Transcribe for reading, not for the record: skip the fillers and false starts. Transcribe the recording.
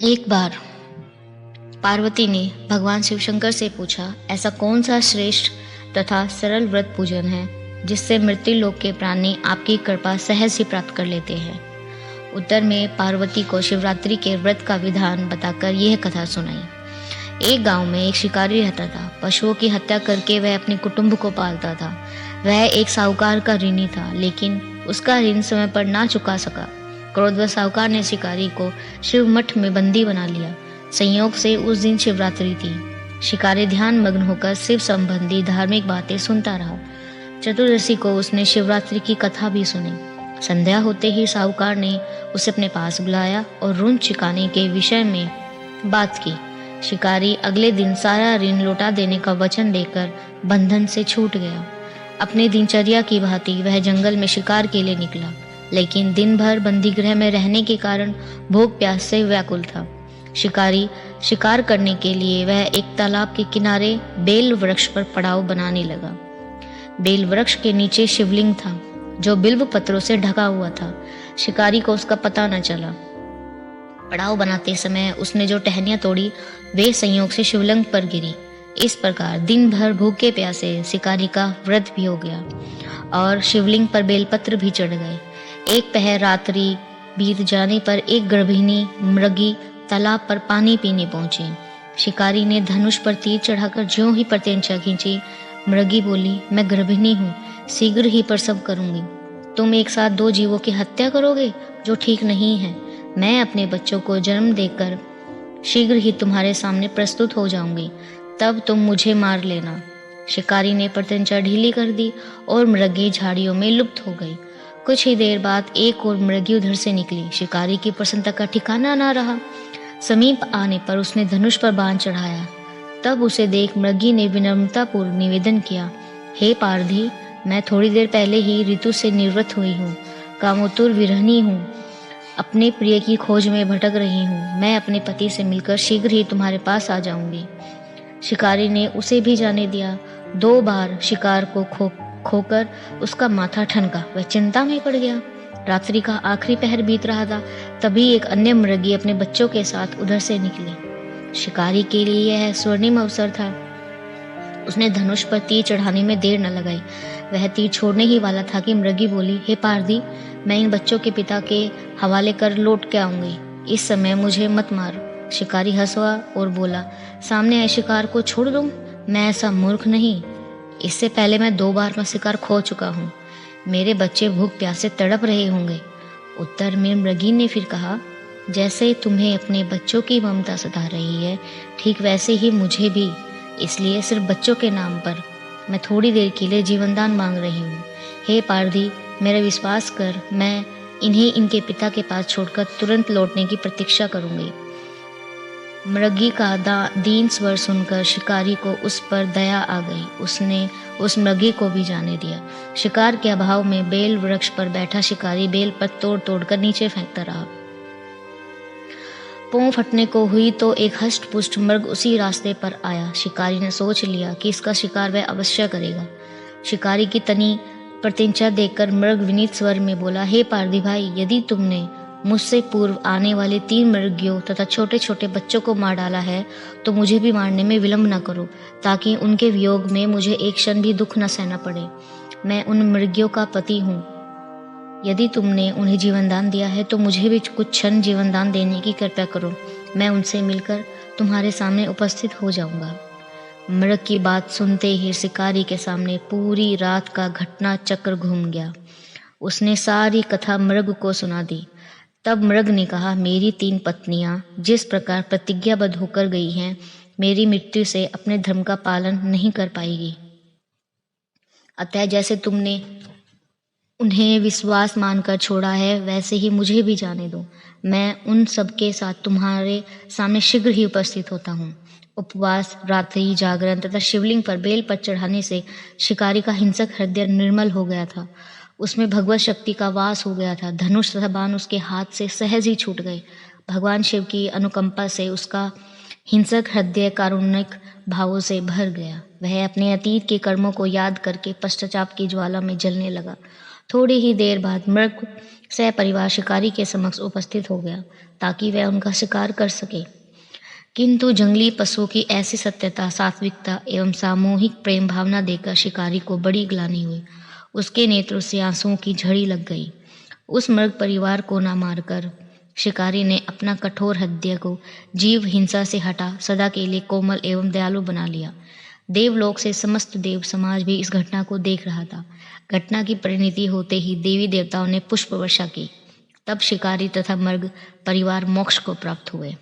एक बार पार्वती ने भगवान शिवशंकर से पूछा, ऐसा कौन सा श्रेष्ठ तथा सरल व्रत पूजन है जिससे मृत्यु लोक के प्राणी आपकी कृपा सहज ही प्राप्त कर लेते हैं। उत्तर में पार्वती को शिवरात्रि के व्रत का विधान बताकर यह कथा सुनाई। एक गांव में एक शिकारी रहता था। पशुओं की हत्या करके वह अपने कुटुंब को पालता था। वह एक साहूकार का ऋणी था, लेकिन उसका ऋण समय पर ना चुका सका। क्रोधवश साहूकार ने शिकारी को शिव मठ में बंदी बना लिया। संयोग से उस दिन शिवरात्रि थी। शिकारी ध्यान मग्न होकर शिव संबंधी धार्मिक बातें सुनता रहा। चतुर्दशी को उसने शिवरात्रि की कथा भी सुनी। संध्या होते ही साहूकार ने उसे अपने पास बुलाया और ऋण चुकाने के विषय में बात की। शिकारी अगले दिन सारा ऋण लौटा देने का वचन देकर बंधन से छूट गया। अपनी दिनचर्या की भांति वह जंगल में शिकार के लिए निकला, लेकिन दिन भर बंदी गृह में रहने के कारण भूख प्यास से व्याकुल था। शिकारी शिकार करने के लिए वह एक तालाब के किनारे बेल वृक्ष पर पड़ाव बनाने लगा। बेल वृक्ष के नीचे शिवलिंग था, जो बिल्व पत्रों से ढका हुआ था। शिकारी को उसका पता न चला। पड़ाव बनाते समय उसने जो टहनियां तोड़ी वे संयोग से शिवलिंग पर गिरी। इस प्रकार दिन भर भूखे प्यासे शिकारी का व्रत भी हो गया और शिवलिंग पर बेलपत्र भी चढ़ गए। एक पहर रात्रि बीत जाने पर एक गर्भिणी मृगी तालाब पर पानी पीने पहुंची। शिकारी ने धनुष पर तीर चढ़ाकर ज्यों ही प्रत्यंचा खींची, मृगी बोली, मैं गर्भिणी हूँ, शीघ्र ही प्रसव करूंगी। तुम एक साथ दो जीवों की हत्या करोगे, जो ठीक नहीं है। मैं अपने बच्चों को जन्म देकर शीघ्र ही तुम्हारे सामने प्रस्तुत हो जाऊंगी, तब तुम मुझे मार लेना। शिकारी ने प्रत्यंचा ढीली कर दी और मृगी झाड़ियों में लुप्त हो गई। कुछ ही देर बाद एक और मृगी उधर से निकली। शिकारी की प्रसन्नता का ठिकाना ना रहा। समीप आने पर उसने धनुष पर बाण चढ़ाया। तब उसे देख मृगी ने विनम्रतापूर्वक निवेदन किया, हे पारधी, मैं थोड़ी देर पहले ही ऋतु से निवृत्त हुई हूँ, कामोत्तुर विरहिणी हूँ, अपने प्रिय की खोज में भटक रही हूँ। मैं अपने पति से मिलकर शीघ्र ही तुम्हारे पास आ जाऊंगी। शिकारी ने उसे भी जाने दिया। 2 बार शिकार को खोकर उसका माथा ठनका। वह चिंता में पड़ गया। रात्रि का आखिरी पहर बीत रहा था। तभी एक अन्य मृगी अपने बच्चों के साथ उधर से निकली। शिकारी के लिए यह स्वर्णिम अवसर था। उसने धनुष पर तीर चढ़ाने में देर न लगाई। वह तीर छोड़ने ही वाला था कि मृगी बोली, हे पारधी, मैं इन बच्चों के पिता के हवाले कर लौट के आऊंगी। इस समय मुझे मत मार। शिकारी हंसा और बोला, सामने आए शिकार को छोड़ दूं? मैं ऐसा मूर्ख नहीं। इससे पहले मैं 2 बार मैं शिकार खो चुका हूँ। मेरे बच्चे भूख प्यास से तड़प रहे होंगे। उत्तर में मृगी ने फिर कहा, जैसे तुम्हें अपने बच्चों की ममता सता रही है, ठीक वैसे ही मुझे भी। इसलिए सिर्फ बच्चों के नाम पर मैं थोड़ी देर के लिए जीवनदान मांग रही हूँ। हे पारधी, मेरा विश्वास कर, मैं इन्हें इनके पिता के पास छोड़कर तुरंत लौटने की प्रतीक्षा करूंगी। मृगी का दीन स्वर सुनकर शिकारी को उस पर दया आ गई। उसने उस मृगी को भी जाने दिया। शिकार के अभाव में बेल वृक्ष पर बैठा शिकारी बेल पर तोड़ तोड़ कर नीचे फेंकता रहा। पों फटने को हुई तो एक हष्ट पुष्ट मृग उसी रास्ते पर आया। शिकारी ने सोच लिया कि इसका शिकार वह अवश्य करेगा। शिकारी की तनी प्रत्यंचा देखकर मृग विनीत स्वर में बोला, हे पारधी भाई, यदि तुमने मुझसे पूर्व आने वाले 3 मृगियों तथा छोटे छोटे बच्चों को मार डाला है, तो मुझे भी मारने में विलंब न करो, ताकि उनके वियोग में मुझे एक क्षण भी दुख न सहना पड़े। मैं उन मृगियों का पति हूँ। यदि तुमने उन्हें जीवनदान दिया है तो मुझे भी कुछ क्षण जीवनदान देने की कृपा करो। मैं उनसे मिलकर तुम्हारे सामने उपस्थित हो जाऊंगा। मृग की बात सुनते ही शिकारी के सामने पूरी रात का घटना चक्र घूम गया। उसने सारी कथा मृग को सुना दी। तब मृग ने कहा, मेरी 3 पत्नियां जिस प्रकार प्रतिज्ञाबद्ध होकर गई हैं, मेरी मृत्यु से अपने धर्म का पालन नहीं कर पाएगी। अतः जैसे तुमने उन्हें विश्वास मानकर छोड़ा है, वैसे ही मुझे भी जाने दो। मैं उन सब के साथ तुम्हारे सामने शीघ्र ही उपस्थित होता हूँ। उपवास, रात्रि जागरण तथा शिवलिंग पर बेल पर चढ़ाने से शिकारी का हिंसक हृदय निर्मल हो गया था। उसमें भगवत शक्ति का वास हो गया था। धनुष तथा बाण उसके हाथ से सहज ही छूट गए। भगवान शिव की अनुकंपा से उसका हिंसक हृदय कारुणिक भावों से भर गया। वह अपने अतीत के कर्मों को याद करके पश्चाताप की ज्वाला में जलने लगा। थोड़ी ही देर बाद मृग सह परिवार शिकारी के समक्ष उपस्थित हो गया ताकि वह उनका शिकार कर सके। किंतु जंगली पशुओं की ऐसी सत्यता, सात्विकता एवं सामूहिक प्रेम भावना देखकर शिकारी को बड़ी ग्लानि हुई। उसके नेत्रों से आंसुओं की झड़ी लग गई। उस मृग परिवार को न मारकर शिकारी ने अपना कठोर हृदय को जीव हिंसा से हटा सदा के लिए कोमल एवं दयालु बना लिया। देवलोक से समस्त देव समाज भी इस घटना को देख रहा था। घटना की परिणति होते ही देवी देवताओं ने पुष्प वर्षा की। तब शिकारी तथा मृग परिवार मोक्ष को प्राप्त हुए।